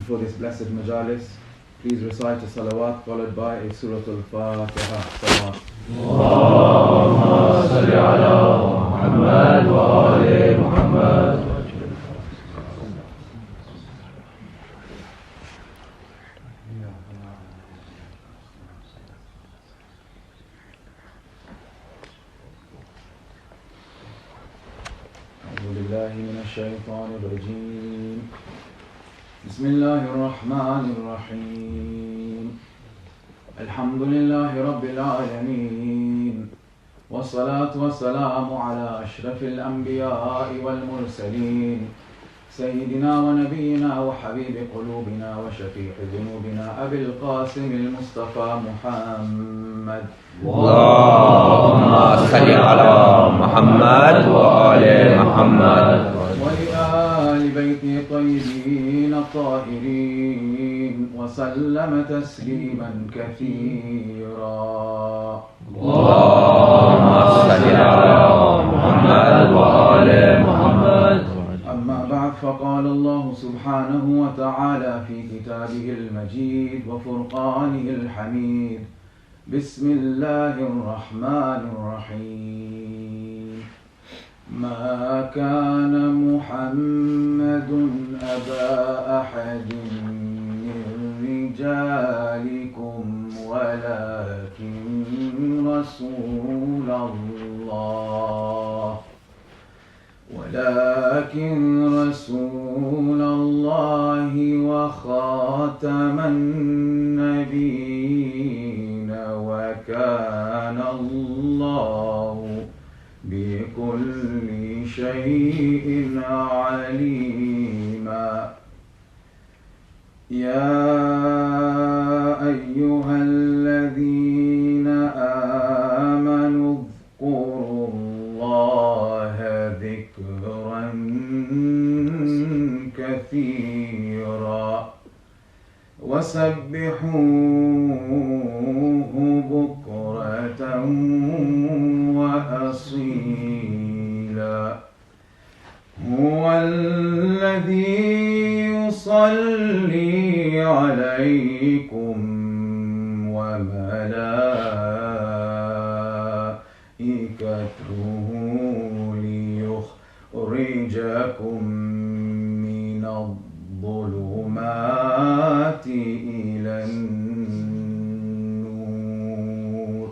For this blessed majalis, please recite a salawat followed by a surah al-Fatiha. Salawat. Allahumma salli ala Muhammad wa ali Muhammad. أعوذ بالله من الشيطان الرجيم. بسم الله الرحمن الرحيم. الحمد لله رب العالمين، والصلاة والسلام على أشرف الأنبياء والمرسلين، سيدنا ونبينا وحبيب قلوبنا وشفيع ذنوبنا أبي القاسم المصطفى محمد. اللهم صل على محمد وآل محمد ولآل بيته الطيبين الطاهرين وسلم تسليما كثيرا. اللهم صل على محمد وآل محمد. أما بعد، فقال الله سبحانه وتعالى في كتابه المجيد وفرقانه الحميد: بسم الله الرحمن الرحيم. ما كان محمد أبا أحد من رجالكم ولكن رسول الله وخاتم النبيين، وكان الله بكل شيء عليما. يا أيها الذين آمنوا اذكروا الله ذكرا كثيرا وسبحوه بكرة وأصيلا. هو الذي يصلي عليكم وملائكته ليخرجكم من الظلمات إلى النور،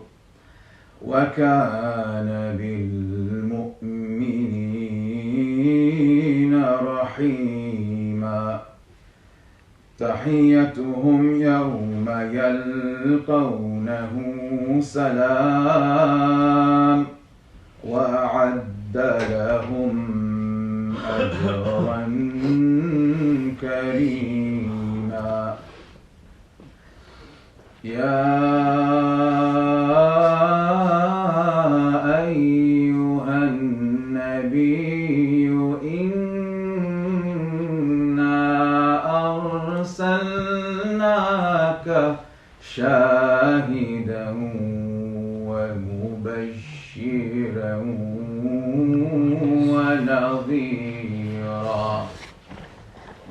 وكان بالمؤمنين رحيما. تحيتهم يوم يلقونه سلام، وأعد لهم أجرا كريما. يا أيها النبي إنا أرسلناك شاهدا ومبشرا ونظيرا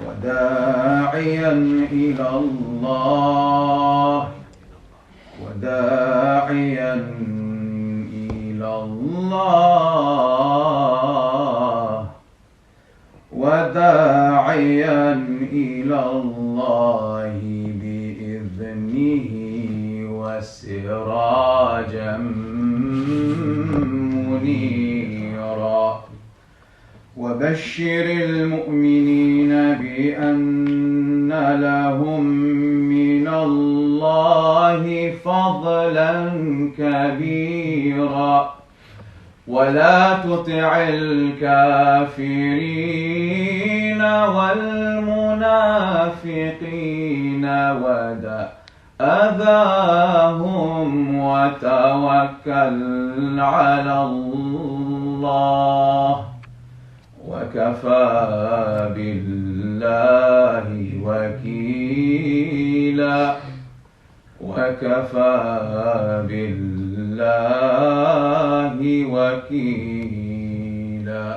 وداعيا إلى الله بإذنه وسراجا منيرا. وبشر المؤمنين بأن لهم من الله فضلا كبيرا، ولا تطع الكافرين والمنافقين ودع أذاهم وتوكل على الله، وكفى بالله وكيلا. وكفى بالله وكيلا.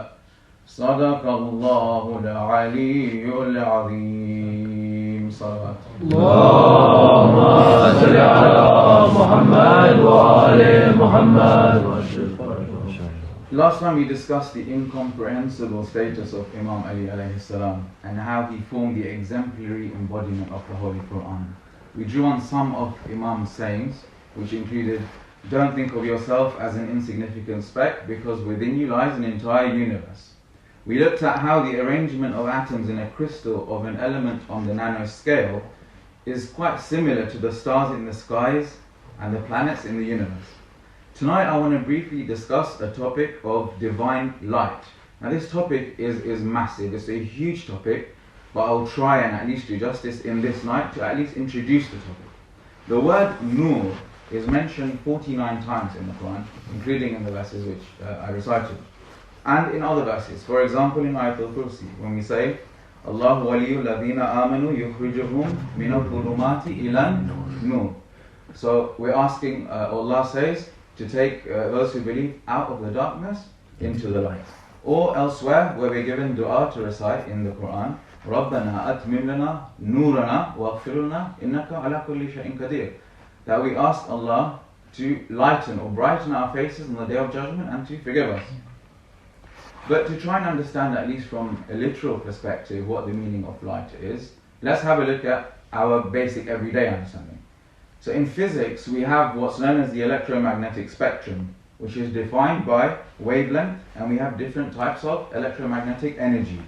صدق الله العلي العظيم. salawat. اللهم صل على محمد وآل محمد. Last time we discussed the incomprehensible status of Imam Ali alayhi salam and how he formed the exemplary embodiment of the Holy Quran. We drew on some of Imam's sayings, which included, don't think of yourself as an insignificant speck because within you lies an entire universe. We looked at how the arrangement of atoms in a crystal of an element on the nanoscale is quite similar to the stars in the skies and the planets in the universe. Tonight I want to briefly discuss a topic of divine light. Now this topic is massive, it's a huge topic, but I'll try and at least do justice in this night to at least introduce the topic. The word Nur is mentioned 49 times in the Quran, including in the verses which I recited, and in other verses. For example, in Ayat al-Kursi, when we say, Allahu waliyul ladhina amanu yukhrijuhum minal dhulumati ilan nur. So we're asking, Allah says, to take those who believe out of the darkness into the light. Or elsewhere, where we're given dua to recite in the Quran, رَبَّنَا أَتْمِمْ لَنَا نُورَنَا وَاغْفِرْ لَنَا إِنَّكَ عَلَى كُلِّ شَيْءٍ قَدِيرٌ. That we ask Allah to lighten or brighten our faces on the Day of Judgment and to forgive us. But to try and understand, at least from a literal perspective, what the meaning of light is, let's have a look at our basic everyday understanding. So in physics, we have what's known as the electromagnetic spectrum, which is defined by wavelength, and we have different types of electromagnetic energy.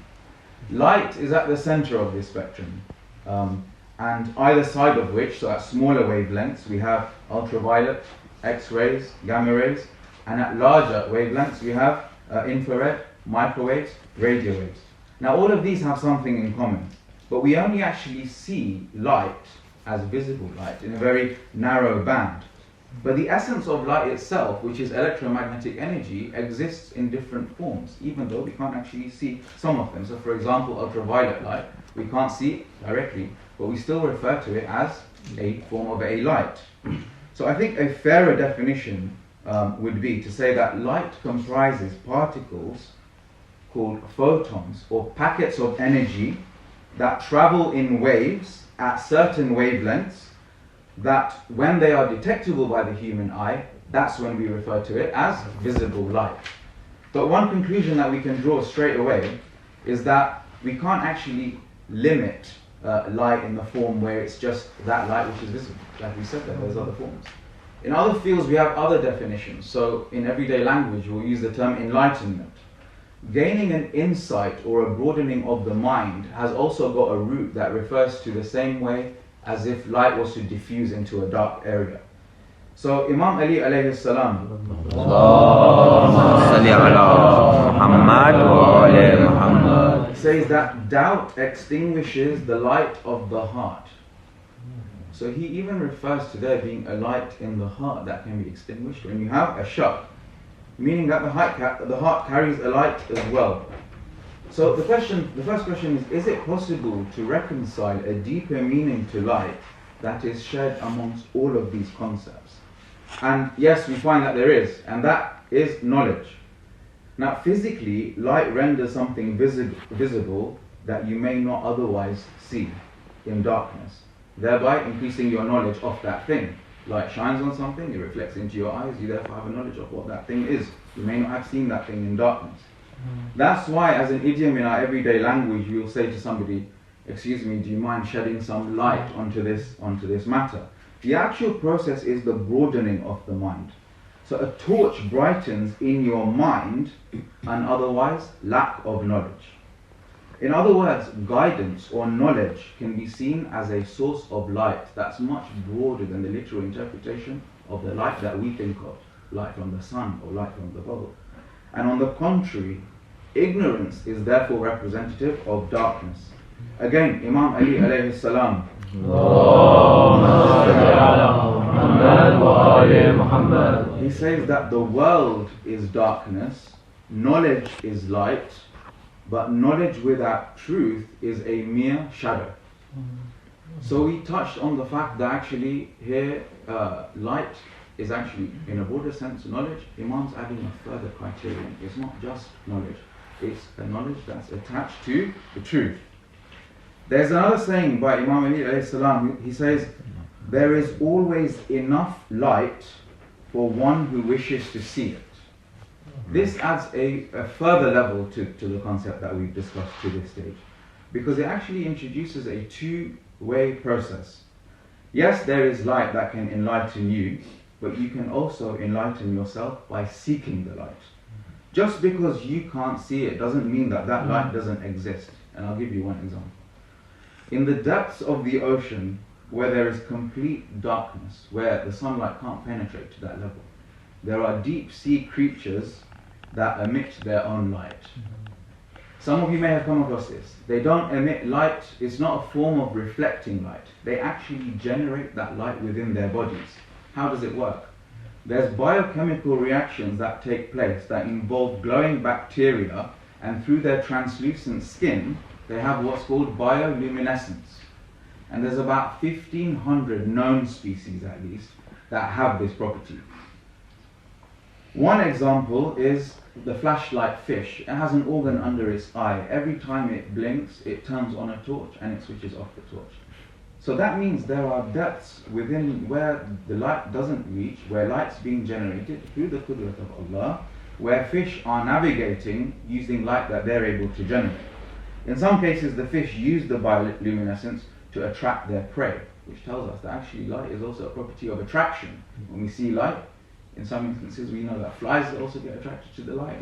Light is at the center of this spectrum, and either side of which, so at smaller wavelengths, we have ultraviolet, X-rays, gamma rays, and at larger wavelengths, we have infrared, microwaves, radio waves. Now all of these have something in common, but we only actually see light as visible light in a very narrow band. But the essence of light itself, which is electromagnetic energy, exists in different forms, even though we can't actually see some of them. So for example, ultraviolet light, we can't see it directly, but we still refer to it as a form of a light. So I think a fairer definition would be to say that light comprises particles called photons, or packets of energy that travel in waves at certain wavelengths, that when they are detectable by the human eye, that's when we refer to it as visible light. But one conclusion that we can draw straight away is that we can't actually limit light in the form where it's just that light which is visible. Like we said, there's other forms. In other fields we have other definitions. So in everyday language we'll use the term enlightenment. Gaining an insight or a broadening of the mind has also got a root that refers to the same way as if light was to diffuse into a dark area. So Imam Ali alayhi salam says that doubt extinguishes the light of the heart. So he even refers to there being a light in the heart that can be extinguished when you have a shak, meaning that the heart carries a light as well. So the first question is it possible to reconcile a deeper meaning to light that is shared amongst all of these concepts? And yes, we find that there is, and that is knowledge. Now physically, light renders something visible that you may not otherwise see in darkness, thereby increasing your knowledge of that thing. Light shines on something, it reflects into your eyes, you therefore have a knowledge of what that thing is. You may not have seen that thing in darkness. That's why as an idiom in our everyday language, you'll say to somebody, excuse me, do you mind shedding some light onto this matter? The actual process is the broadening of the mind. So a torch brightens in your mind an otherwise lack of knowledge. In other words, guidance or knowledge can be seen as a source of light that's much broader than the literal interpretation of the light that we think of, light from the sun or light from the bulb. And on the contrary, ignorance is therefore representative of darkness. Again, Imam Ali alayhi salam he says that the world is darkness, knowledge is light, but knowledge without truth is a mere shadow. So we touched on the fact that actually here light is actually, in a broader sense, knowledge. Imam's adding a further criterion. It's not just knowledge, it's a knowledge that's attached to the truth. There's another saying by Imam Ali alayhi salam. He says, there is always enough light for one who wishes to see it. This adds a further level to the concept that we've discussed to this stage, because it actually introduces a two-way process. Yes, there is light that can enlighten you, but you can also enlighten yourself by seeking the light. Just because you can't see it doesn't mean that that light doesn't exist. And I'll give you one example. In the depths of the ocean, where there is complete darkness, where the sunlight can't penetrate to that level, there are deep sea creatures that emit their own light. Some of you may have come across this. They don't emit light, it's not a form of reflecting light. They actually generate that light within their bodies. How does it work? There's biochemical reactions that take place that involve glowing bacteria, and through their translucent skin, they have what's called bioluminescence. And there's about 1,500 known species at least that have this property. One example is the flashlight fish. It has an organ under its eye. Every time it blinks, it turns on a torch and it switches off the torch. So that means there are depths within where the light doesn't reach, where light's being generated through the qudrat of Allah, where fish are navigating using light that they're able to generate. In some cases, the fish use the bioluminescence to attract their prey, which tells us that actually light is also a property of attraction. When we see light, in some instances we know that flies also get attracted to the light.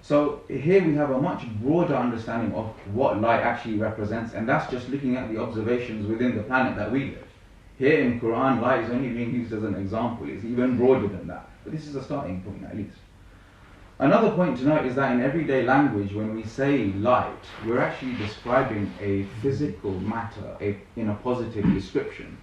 So here we have a much broader understanding of what light actually represents, and that's just looking at the observations within the planet that we live. Here in Quran, light is only being used as an example. It's even broader than that. But this is a starting point at least. Another point to note is that in everyday language, when we say light, we're actually describing a physical matter in a positive description.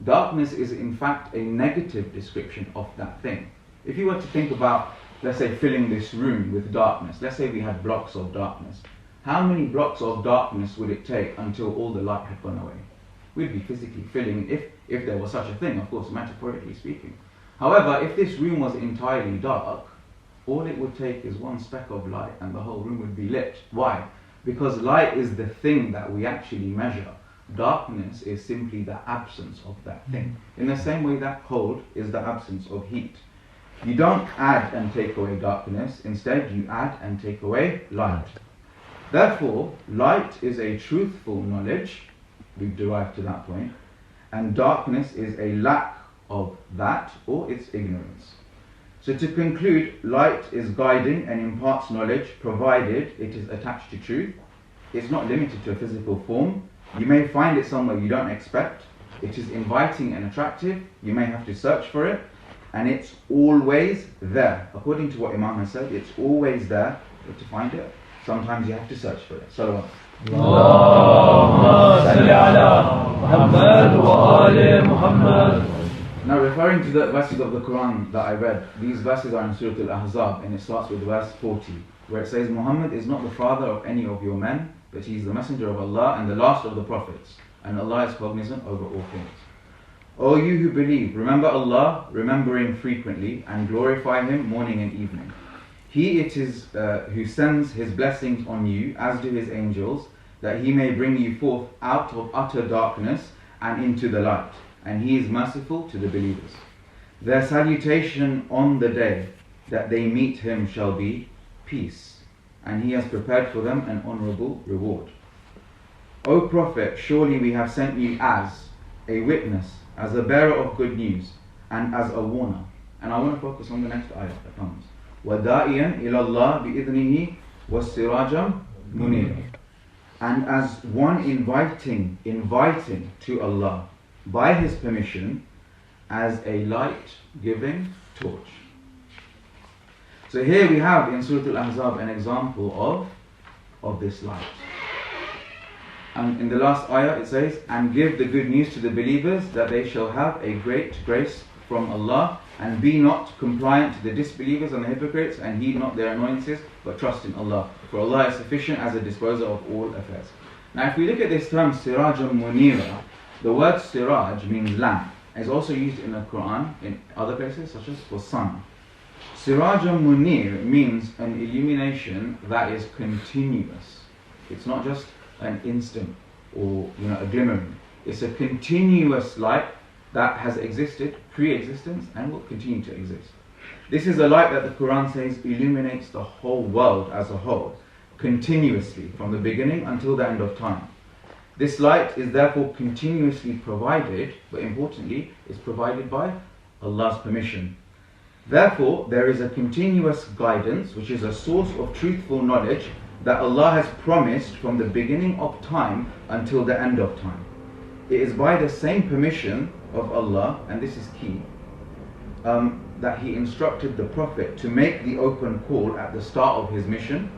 Darkness is in fact a negative description of that thing. If you were to think about, let's say, filling this room with darkness, let's say we had blocks of darkness. How many blocks of darkness would it take until all the light had gone away? We'd be physically filling, if there was such a thing, of course, metaphorically speaking. However, if this room was entirely dark, all it would take is one speck of light and the whole room would be lit. Why? Because light is the thing that we actually measure. Darkness is simply the absence of that thing. In the same way that cold is the absence of heat. You don't add and take away darkness, instead you add and take away light. Therefore, light is a truthful knowledge, we've derived to that point, and darkness is a lack of that or its ignorance. So to conclude, light is guiding and imparts knowledge provided it is attached to truth. It's not limited to a physical form. You may find it somewhere you don't expect. It is inviting and attractive. You may have to search for it. And it's always there. According to what Imam has said, it's always there. But to find it, sometimes you have to search for it. Salawat. Allahumma salli ala Muhammad wa ali Muhammad. Now, referring to the verses of the Quran that I read, these verses are in Surah Al-Ahzab, and it starts with verse 40, where it says, Muhammad is not the father of any of your men, but he is the messenger of Allah and the last of the prophets, and Allah is cognizant over all things. O you who believe, remember Allah, remembering frequently, and glorify Him morning and evening. He it is who sends His blessings on you, as do His angels, that He may bring you forth out of utter darkness and into the light. And He is merciful to the believers. Their salutation on the day that they meet Him shall be peace, and He has prepared for them an honourable reward. O Prophet, surely we have sent you as a witness, as a bearer of good news, and as a warner. And I want to focus on the next ayah that comes. وَدَاعِيًا إِلَى اللَّهِ بِإِذْنِهِ وَالسِّرَاجًا مُنِيرًا. And as one inviting to Allah by His permission, as a light-giving torch. So here we have in Surah Al-Ahzab an example of this light. And in the last ayah it says, and give the good news to the believers that they shall have a great grace from Allah, and be not compliant to the disbelievers and the hypocrites, and heed not their annoyances, but trust in Allah. For Allah is sufficient as a disposer of all affairs. Now if we look at this term Sirajam Munira, the word Siraj means lamp. It's also used in the Quran in other places, such as for sun. Sirajam Munir means an illumination that is continuous. It's not just an instant or a glimmering. It's a continuous light that has existed, pre-existence, and will continue to exist. This is a light that the Quran says illuminates the whole world as a whole, continuously, from the beginning until the end of time. This light is therefore continuously provided, but importantly, is provided by Allah's permission. Therefore, there is a continuous guidance, which is a source of truthful knowledge that Allah has promised from the beginning of time until the end of time. It is by the same permission of Allah, and this is key, that He instructed the Prophet to make the open call at the start of his mission,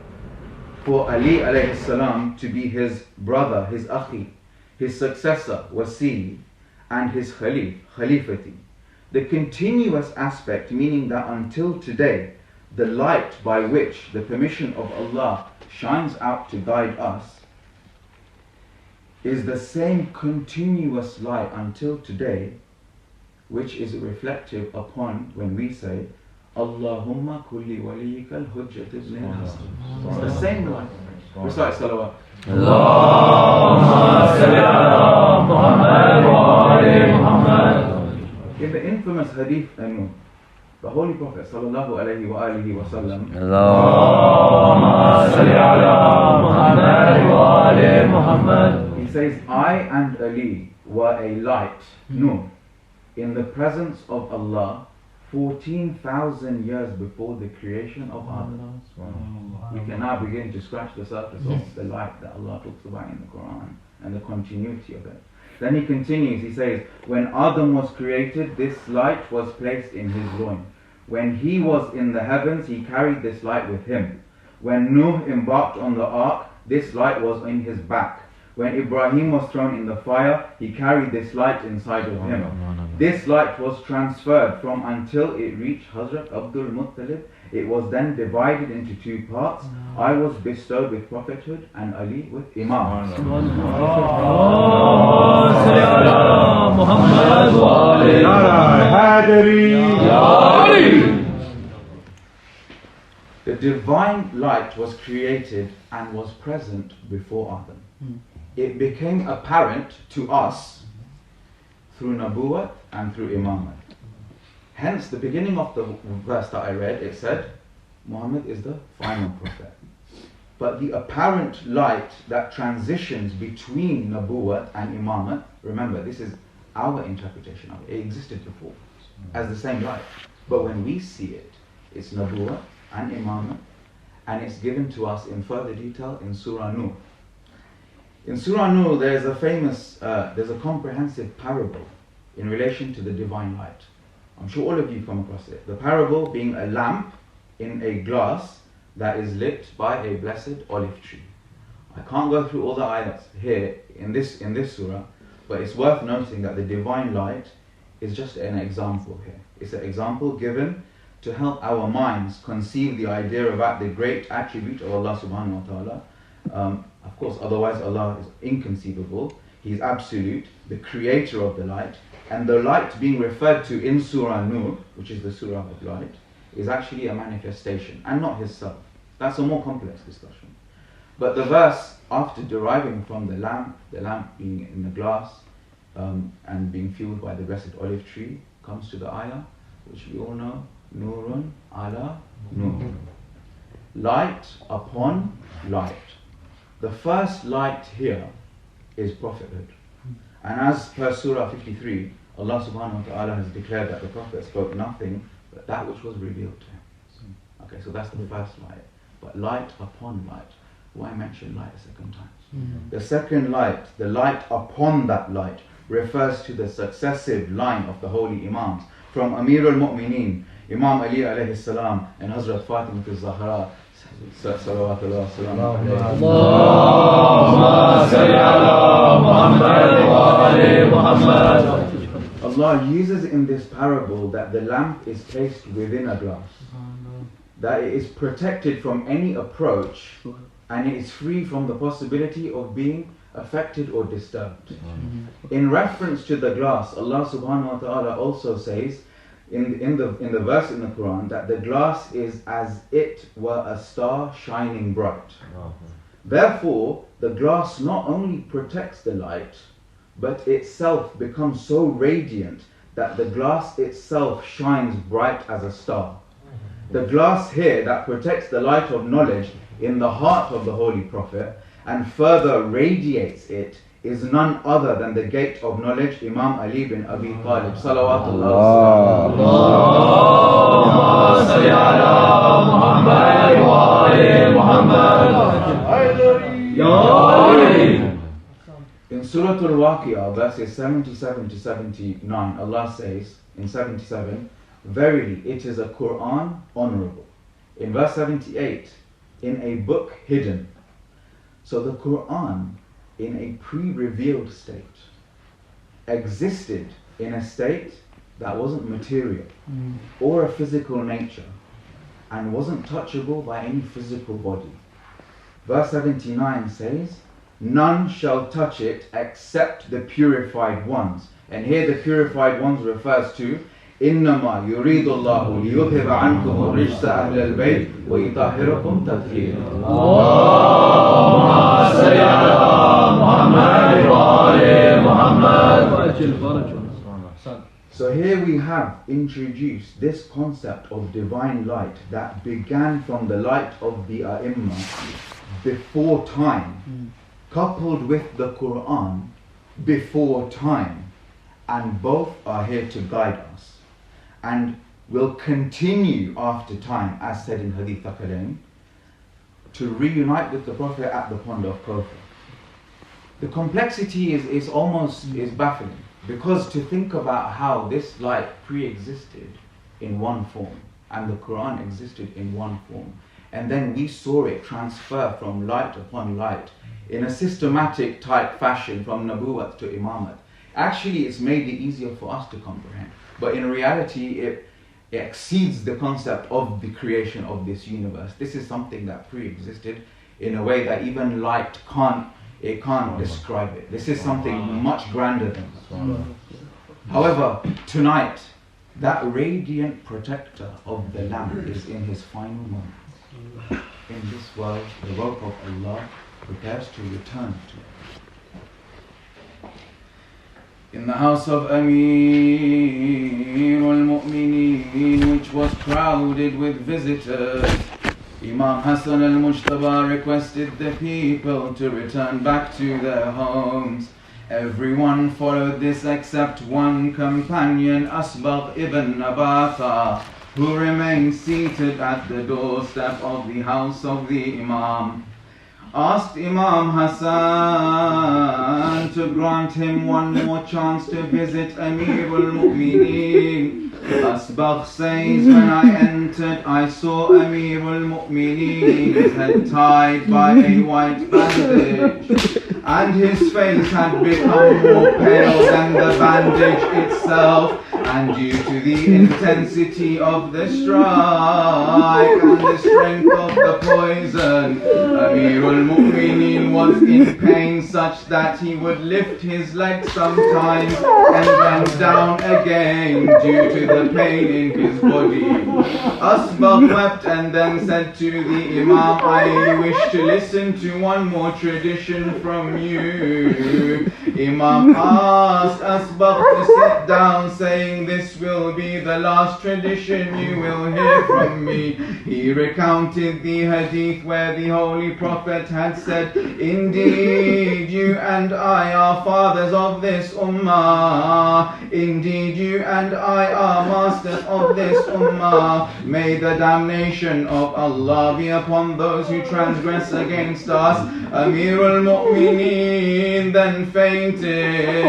for Ali alayhi salam to be his brother, his akhi, his successor, wasi, and his khalifati. The continuous aspect, meaning that until today, the light by which the permission of Allah shines out to guide us is the same continuous light until today, which is reflective upon when we say Allahumma kulli waliyika al-hujjat ibn al-Hasan. It's the same light. Recite salawat. Allahumma salli ala Muhammad wa ali Muhammad. In the infamous hadith, the Holy Prophet sallallahu alayhi wa alihi wa sallam, Allahumma salli ala Muhammad wa ali Muhammad. He says, I and Ali were a light, nur, in the presence of Allah 14,000 years before the creation of Adam. We can now begin to scratch the surface of the light that Allah talks about in the Quran and the continuity of it. Then he continues, he says, when Adam was created, this light was placed in his loin. When he was in the heavens, he carried this light with him. When Nuh embarked on the ark, this light was in his back. When Ibrahim was thrown in the fire, he carried this light inside of him. This light was transferred from until it reached Hazrat Abdul Muttalib. It was then divided into two parts. I was bestowed with prophethood and Ali with Imam. The divine light was created and was present before Adam. It became apparent to us through Nabuwwat and through Imamat. Hence, the beginning of the verse that I read, it said, Muhammad is the final prophet. But the apparent light that transitions between Nabuwwat and Imamat, remember, this is our interpretation of it. It existed before as the same light. But when we see it, it's Nabuwwat and Imamat, and it's given to us in further detail in Surah Nur. In Surah Nur, there's a comprehensive parable in relation to the divine light. I'm sure all of you come across it. The parable being a lamp in a glass that is lit by a blessed olive tree. I can't go through all the ayats here in this surah, but it's worth noting that the divine light is just an example here. It's an example given to help our minds conceive the idea about the great attribute of Allah subhanahu wa ta'ala. Of course, otherwise Allah is inconceivable. He is absolute, the creator of the light. And the light being referred to in Surah Nur, which is the Surah of light, is actually a manifestation and not His self. That's a more complex discussion. But the verse, after deriving from the lamp being in the glass and being fueled by the blessed olive tree, comes to the ayah, which we all know, Nurun ala Nur. Light upon light. The first light here is prophethood. And as per Surah 53, Allah subhanahu wa ta'ala has declared that the Prophet spoke nothing but that which was revealed to him. Okay, so that's the first light. But light upon light. Why mention light a second time? The second light, the light upon that light, refers to the successive line of the holy Imams. From Amir al-Mu'mineen, Imam Ali alayhi salam, and Hazrat Fatima al-Zahra, salawatullah salam alayhi. Allahumma salli ala Muhammad wa ali Muhammad. Allah uses in this parable that the lamp is placed within a glass, that it is protected from any approach, and it is free from the possibility of being affected or disturbed. In reference to the glass, Allah subhanahu wa ta'ala also says in the verse in the Quran that the glass is as it were a star shining bright. Therefore, the glass not only protects the light, but itself becomes so radiant that the glass itself shines bright as a star. The glass here that protects the light of knowledge in the heart of the Holy Prophet and further radiates it is none other than the gate of knowledge, Imam Ali bin Abi Talib. Salawatullah. In Surah Al-Waqi'ah, verses 77 to 79, Allah says in 77, verily it is a Quran honorable. In verse 78, in a book hidden. So the Quran, in a pre-revealed state, existed in a state that wasn't material or a physical nature and wasn't touchable by any physical body. Verse 79 says, none shall touch it except the purified ones. And here the purified ones refers to إنما يريد الله ليذهب عنكم الرجس أهل البيت ويطهركم تطهيرا. اللهم صل على محمد وآل محمد. So here we have introduced this concept of divine light that began from the light of the Ai*Immah before time, coupled with the Quran before time, and both are here to guide us and will continue after time, as said in Hadith Thaqalain, to reunite with the Prophet at the pond of Kawthar. The complexity is baffling, because to think about how this light pre-existed in one form and the Quran existed in one form, and then we saw it transfer from light upon light in a systematic type fashion from Nabuwat to Imamat. Actually, it's made it easier for us to comprehend. But in reality, it exceeds the concept of the creation of this universe. This is something that pre-existed in a way that even light can't describe it. This is something much grander than that. However, tonight, that radiant protector of the lamp is in his final moments. In this world, the rope of Allah prepares to return to it. In the house of Amir al-Mu'mineen, which was crowded with visitors, Imam Hassan al-Mujtaba requested the people to return back to their homes. Everyone followed this except one companion, Asbagh ibn Nabatha, who remained seated at the doorstep of the house of the Imam. Asked Imam Hassan to grant him one more chance to visit Amir al-Mu'mineen. Asbagh says, when I entered, I saw Amir al-Mu'mineen's head tied by a white bandage, and his face had become more pale than the bandage itself. And due to the intensity of the strike and the strength of the poison, Amir al-Mu'mineen was in pain such that he would lift his legs sometimes and then down again due to the pain in his body. Asbagh wept and then said to the Imam, I wish to listen to one more tradition from you. Imam asked Asbagh to sit down, saying, this will be the last tradition you will hear from me. He recounted the hadith where the Holy Prophet had said, indeed you and I are fathers of this ummah. Indeed you and I are masters of this ummah. May the damnation of Allah be upon those who transgress against us. Amir al-Mu'mineen then fainted.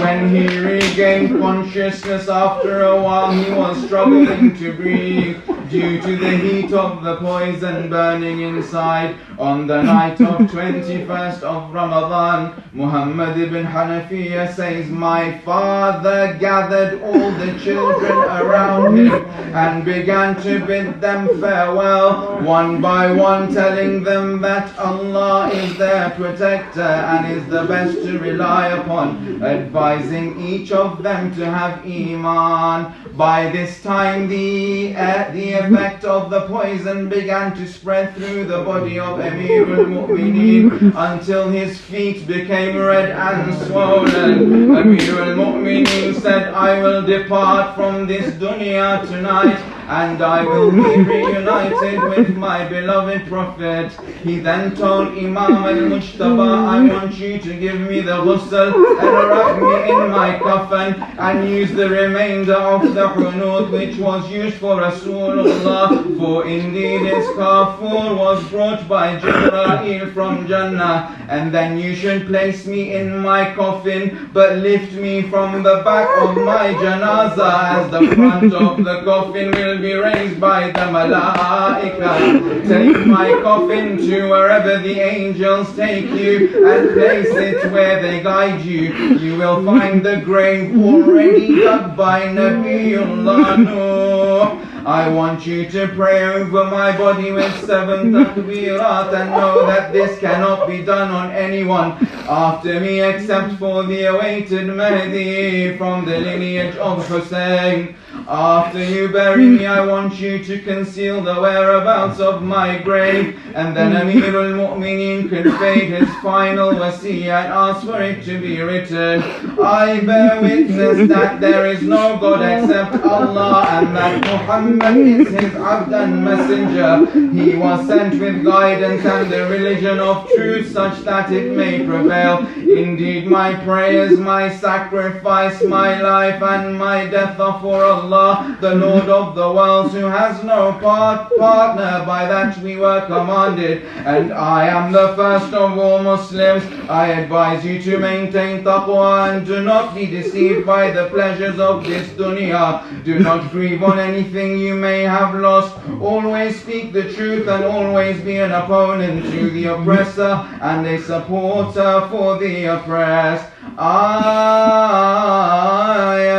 When he regained consciousness after a while, he was struggling to breathe due to the heat of the poison burning inside. On the night of 21st of Ramadhan, Muhammad ibn Hanafiya says, my father gathered all the children around him and began to bid them farewell, one by one, telling them that Allah is their protector and is the best to to rely upon, advising each of them to have Iman. By this time the effect of the poison began to spread through the body of Amir al-Mu'mineen until his feet became red and swollen. Amir al-Mu'mineen said, I will depart from this dunya tonight and I will be reunited with my beloved Prophet. He then told Imam al-Mujtaba, I want you to give me the ghusl and wrap me in my coffin and use the remainder of the hunud which was used for Rasulullah, for indeed its kafur was brought by Jibreel from Jannah. And then you should place me in my coffin, but lift me from the back of my janazah, as the front of the coffin will be raised by the malaika. Take my coffin to wherever the angels take you and place it where they guide you. You will find the grave already dug by Nabiullah Nuh. I want you to pray over my body with 7 takbirat and know that this cannot be done on anyone after me except for the awaited Mahdi from the lineage of Hussein. After you bury me, I want you to conceal the whereabouts of my grave, and then Amir al-Mu'mineen conveyed his final wasiyyah and asked for it to be written. I bear witness that there is no God except Allah and that Muhammad is his abd and messenger. He was sent with guidance and the religion of truth such that it may prevail. Indeed, my prayers, my sacrifice, my life and my death are for Allah, the Lord of the worlds, who has no partner. By that we were commanded, and I am the first of all Muslims. I advise you to maintain taqwa and do not be deceived by the pleasures of this dunya. Do not grieve on anything you may have lost. Always speak the truth and always be an opponent to the oppressor and a supporter for the oppressed. I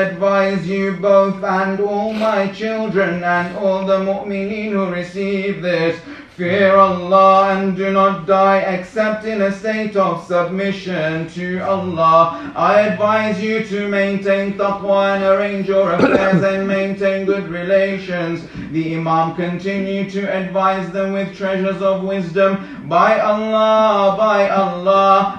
advise you both and all my children and all the mu'mineen who receive this, fear Allah and do not die except in a state of submission to Allah. I advise you to maintain taqwa and arrange your affairs and maintain good relations. The Imam continued to advise them with treasures of wisdom. By Allah,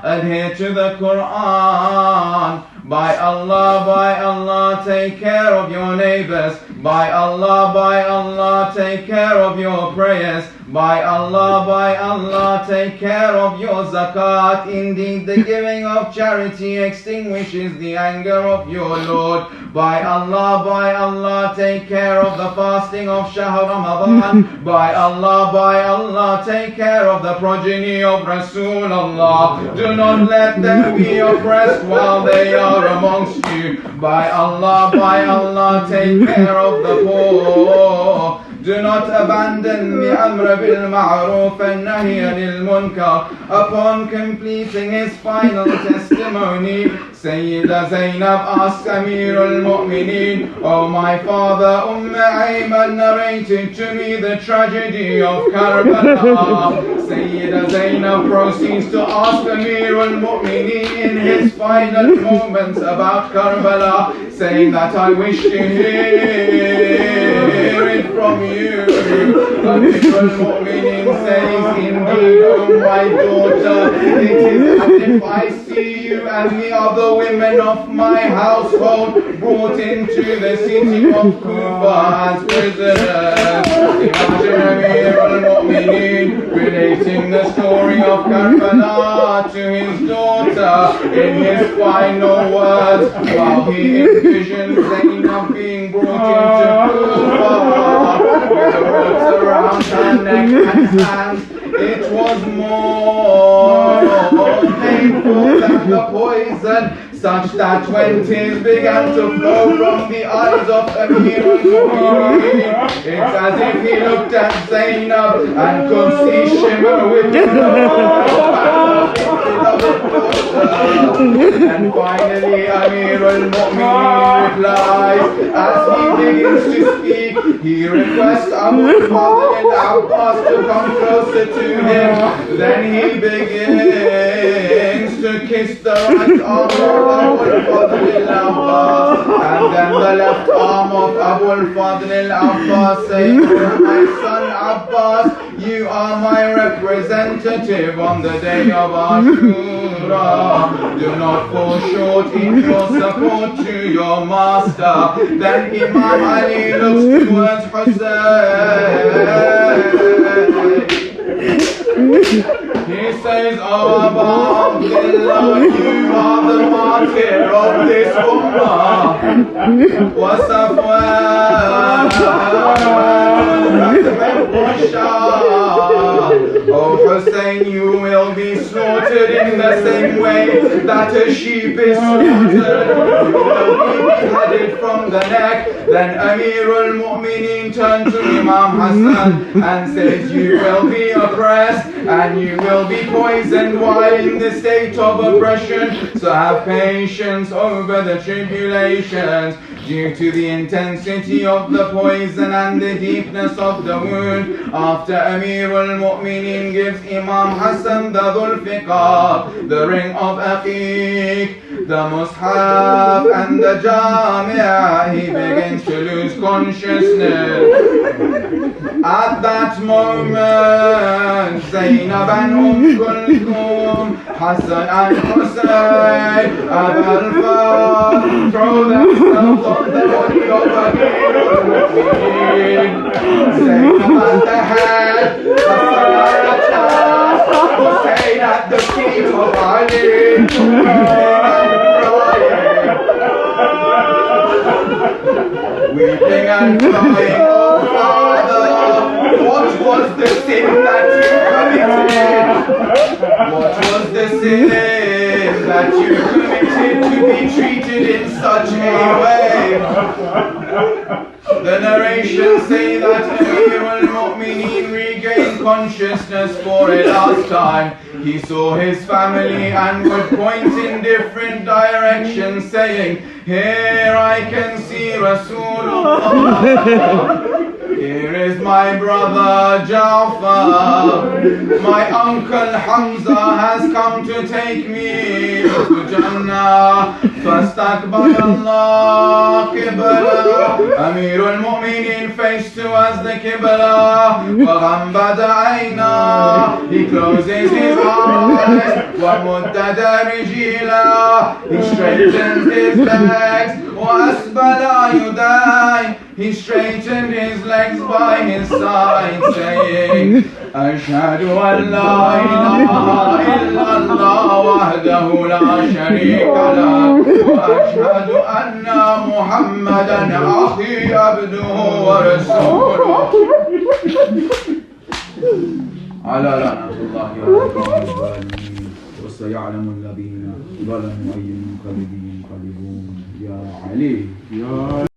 adhere to the Quran. By Allah, take care of your neighbors. By Allah, take care of your prayers. By Allah, take care of your zakat. Indeed, the giving of charity extinguishes the anger of your Lord. By Allah, take care of the fasting of Shahr Ramadan. By Allah, take care of the progeny of Rasulullah. Do not let them be oppressed while they are amongst you. By Allah, take care of the poor. Do not abandon the Amr bil Ma'ruf and Nahy anil Munkar. Upon completing his final testimony, Sayyida Zainab asked Amir al-Mu'mineen, "O my father, Ayman narrated to me the tragedy of Karbala." Sayyida Zainab proceeds to ask Amir al-Mu'mineen in his final moments about Karbala, saying that I wish to hear it from you. Amir al-Mu'mineen says, "Indeed, O my daughter, it is as if I see you and the other women of my household brought into the city of Kufa as prisoners." Imagine Amir al-Mu'mineen relating the story of Karbala to his daughter in his final words, while he envisions Zainab being brought into Kufa with the ropes around her neck and hands. It was more painful than the poison, such that when tears began to flow from the eyes of Amir al-Mu'mineen, it's as if he looked at Zainab and could see shimmer with the And finally Amir al-Mu'mineen replies, as he begins to speak, he requests Abu Fadl al-Abbas to come closer to him. Then he begins to to kiss the right arm of Abu al-Fadl al-Abbas, and then the left arm of Abu al-Fadl al-Abbas, saying, "Oh, my son Abbas, you are my representative on the day of Ashura. Do not fall short in your support to your master." Then Imam Ali looks towards Hussein. He says, "Oh, Abu Abdullah, you are the martyr of this ummah. Oh, Hussein, you will be slaughtered in the same way that a sheep is slaughtered. You will be beheaded from the neck." Then Amir al-Mu'mineen turned to Imam Hassan and says, "You will be oppressed and you will be poisoned while in the state of oppression. So have patience over the tribulations. Due to the intensity of the poison and the deepness of the wound." After Amir al-Mu'mineen gives Imam Hassan the Dhul-Fiqar, the ring of Aqiq, the Mus'haf and the Jami'ah, he begins to lose consciousness. At that moment, Zainab and Kulthum, Hassan and Hussein, Al-Fadl throw themselves on the body of Amir al-Mu'mineen. Zainab at the head, Hassan at the chest, Hussein at the feet of Ali, weeping and crying, "Oh Father, what was the sin that you committed? What was the sin that you committed to be treated in such a way?" The narrations say that Amir al-Mu'mineen regained consciousness for a last time. He saw his family and would point in different directions, saying, "Here I can see Rasulullah. Here is my brother Ja'far. My uncle Hamza has come to take me to Jannah." فَاسْتَقْبَلَ اللَّهُ قِبْلَهُ. Amir al-Mu'mineen faced towards the Qibla. وَغَمَّضَ عَيْنَاهُ. He closes his eyes. وَمُدَّدَ رِجِلَهُ. He straightens his legs. وَأَسْبَلَ يَدَيْهِ. He straightened his legs by his side, saying, "أشهد أن لا إله إلا الله وحده لا شريك له وأشهد أن محمدا أخي عبده ورسوله." على لعنة الله على الظالمين. وسيعلم الذين ظلموا أي منقلب ينقلبون. يا علي يا